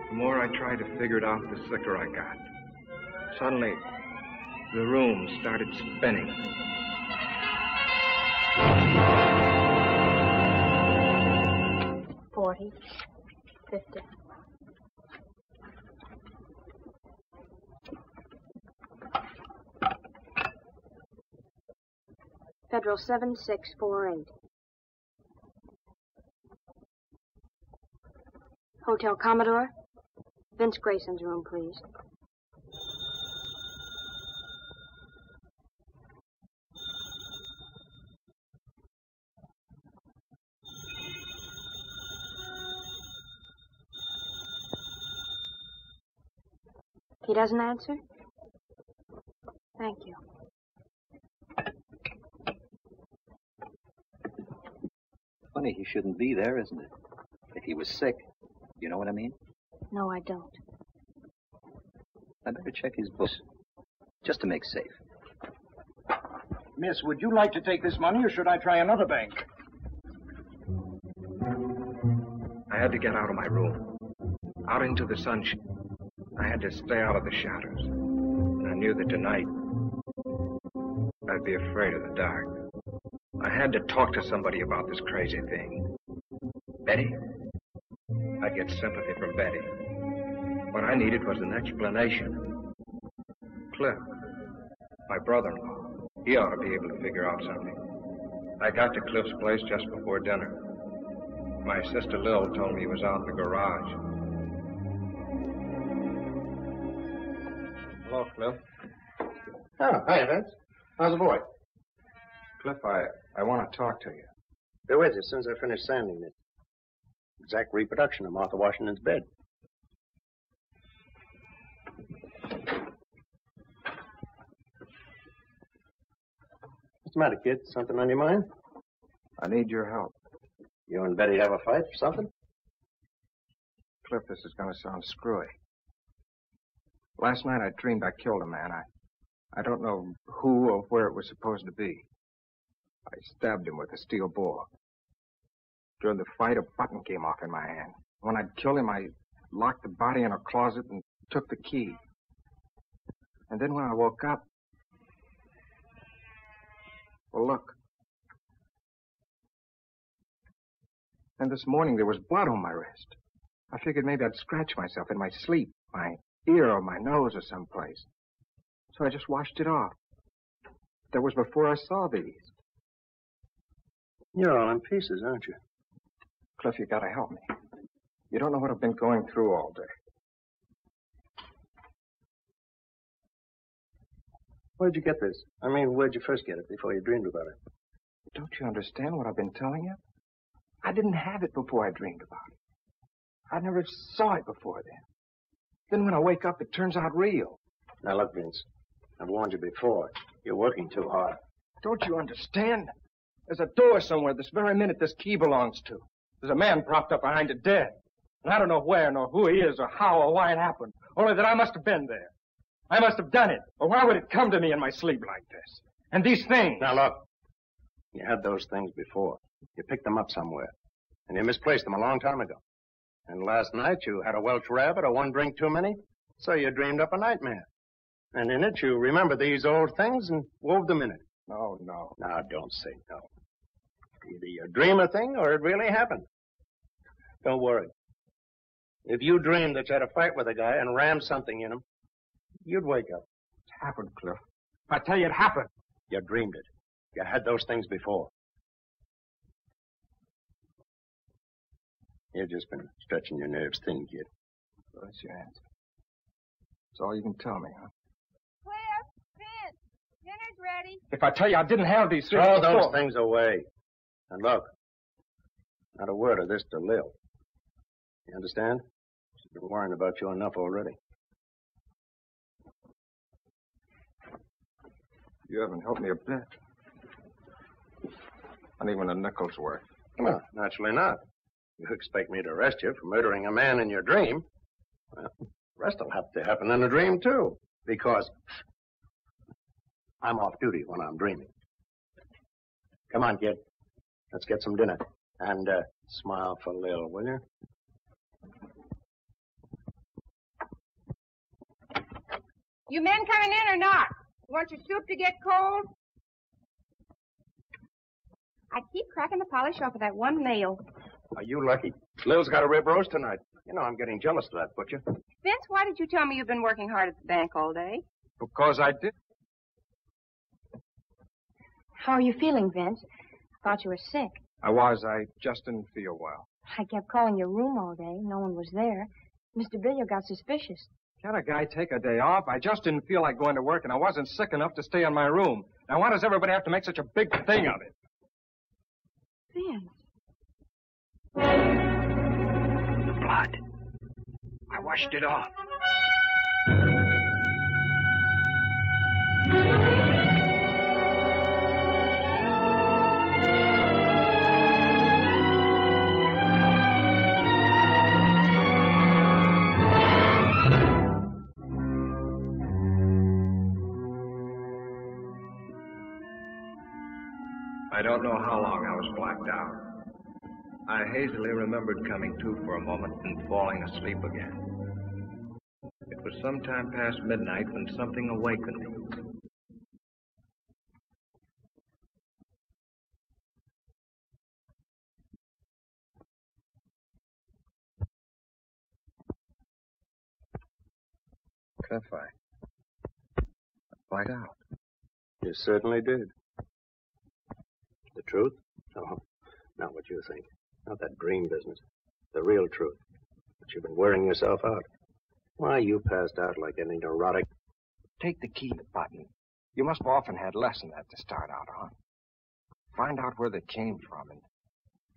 The more I tried to figure it out, the sicker I got. Suddenly, the room started spinning. $40, $50. Federal 7648. Hotel Commodore. Vince Grayson's room, please. He doesn't answer? Thank you. Funny he shouldn't be there, isn't it? If he was sick, you know what I mean? No, I don't. I better check his books, just to make safe. Miss, would you like to take this money, or should I try another bank? I had to get out of my room, out into the sunshine. I had to stay out of the shadows. And I knew that tonight, I'd be afraid of the dark. I had to talk to somebody about this crazy thing. Betty? I'd get sympathy from Betty. What I needed was an explanation. Cliff, my brother-in-law, he ought to be able to figure out something. I got to Cliff's place just before dinner. My sister Lil told me he was out in the garage. Hello, Cliff. Oh, hi, Vince. How's the boy? Cliff, I want to talk to you. Be with you as soon as I finish sanding it. Exact reproduction of Martha Washington's bed. What's the matter, kid? Something on your mind? I need your help. You and Betty have a fight or something? Cliff, this is going to sound screwy. Last night I dreamed I killed a man. I don't know who or where it was supposed to be. I stabbed him with a steel bore. During the fight, a button came off in my hand. When I'd killed him, I locked the body in a closet and took the key. And then when I woke up... Well, look. And this morning there was blood on my wrist. I figured maybe I'd scratch myself in my sleep, my ear or my nose or someplace. So I just washed it off. That was before I saw these. You're all in pieces, aren't you? Cliff, you gotta help me. You don't know what I've been going through all day. Where'd you get this? I mean, where'd you first get it before you dreamed about it? Don't you understand what I've been telling you? I didn't have it before I dreamed about it. I never saw it before then. Then when I wake up, it turns out real. Now, look, Vince. I've warned you before. You're working too hard. Don't you understand? There's a door somewhere this very minute this key belongs to. There's a man propped up behind it dead. And I don't know where nor who he is or how or why it happened. Only that I must have been there. I must have done it. Or why would it come to me in my sleep like this? And these things. Now, look. You had those things before. You picked them up somewhere. And you misplaced them a long time ago. And last night you had a Welsh rabbit or one drink too many. So you dreamed up a nightmare. And in it you remembered these old things and wove them in it. No. Now, don't say no. Either you dream a thing or it really happened. Don't worry. If you dreamed that you had a fight with a guy and rammed something in him, you'd wake up. It happened, Cliff. I tell you, it happened. You dreamed it. You had those things before. You've just been stretching your nerves thin, kid. So that's your answer. That's all you can tell me, huh? Cliff, Vince, dinner's ready. If I tell you I didn't have these things Throw before... those things away. And look, not a word of this to Lil. You understand? She's been worrying about you enough already. You haven't helped me a bit. Not even a nickel's worth. Well, naturally not. You expect me to arrest you for murdering a man in your dream? Well, the rest will have to happen in a dream, too. Because I'm off duty when I'm dreaming. Come on, kid. Let's get some dinner. And smile for Lil, will you? You men coming in or not? You want your soup to get cold? I keep cracking the polish off of that one nail. Are you lucky? Lil's got a rib roast tonight. You know, I'm getting jealous of that butcher. Vince, why did you tell me you've been working hard at the bank all day? Because I did. How are you feeling, Vince? I thought you were sick. I was. I just didn't feel well. I kept calling your room all day. No one was there. Mr. Billiard got suspicious. Can't a guy take a day off? I just didn't feel like going to work, and I wasn't sick enough to stay in my room. Now, why does everybody have to make such a big thing of it? Vince. Blood. I washed it off. I don't know how long I was blacked out. I hazily remembered coming to for a moment and falling asleep again. It was sometime past midnight when something awakened me. Cliff, I blacked out. You certainly did. The truth? Oh, not what you think. Not that dream business. The real truth. But you've been wearing yourself out. Why, you passed out like any neurotic. Take the key button. You must have often had less than that to start out on. Find out where they came from and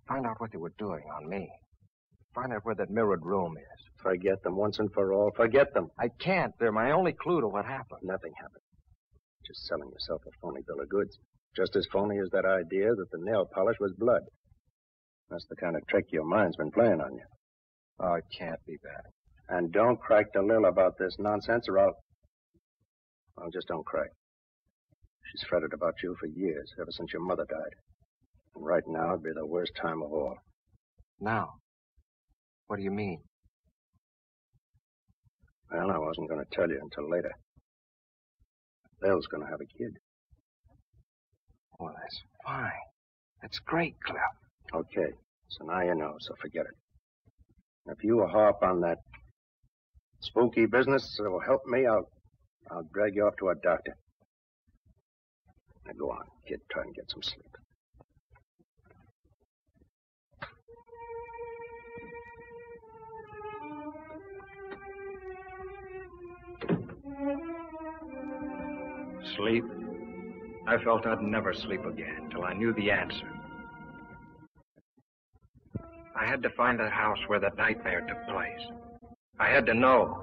find out what they were doing on me. Find out where that mirrored room is. Forget them once and for all. Forget them. I can't. They're my only clue to what happened. Nothing happened. Just selling yourself a phony bill of goods. Just as phony as that idea that the nail polish was blood. That's the kind of trick your mind's been playing on you. Oh, it can't be that. And don't crack to Lil about this nonsense or I'll... Well, just don't crack. She's fretted about you for years, ever since your mother died. And right now it'd be the worst time of all. Now? What do you mean? Well, I wasn't going to tell you until later. Lil's going to have a kid. Well, that's fine. That's great, Cliff. Okay, so now you know, so forget it. If you harp on that spooky business that will help me, I'll drag you off to a doctor. Now go on, kid, try and get some sleep. Sleep? I felt I'd never sleep again till I knew the answer. I had to find that house where that nightmare took place. I had to know.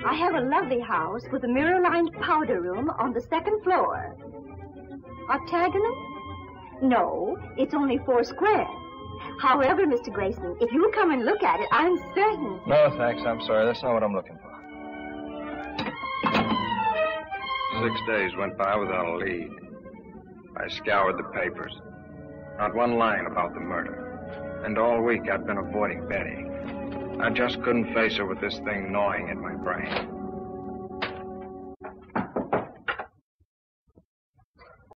I have a lovely house with a mirror-lined powder room on the second floor. Octagonal? No, it's only 4 square. However, Mr. Grayson, if you'll come and look at it, I'm certain... No, thanks. I'm sorry. That's not what I'm looking for. 6 days went by without a lead. I scoured the papers. Not one line about the murder. And all week I'd been avoiding Betty. I just couldn't face her with this thing gnawing at my brain.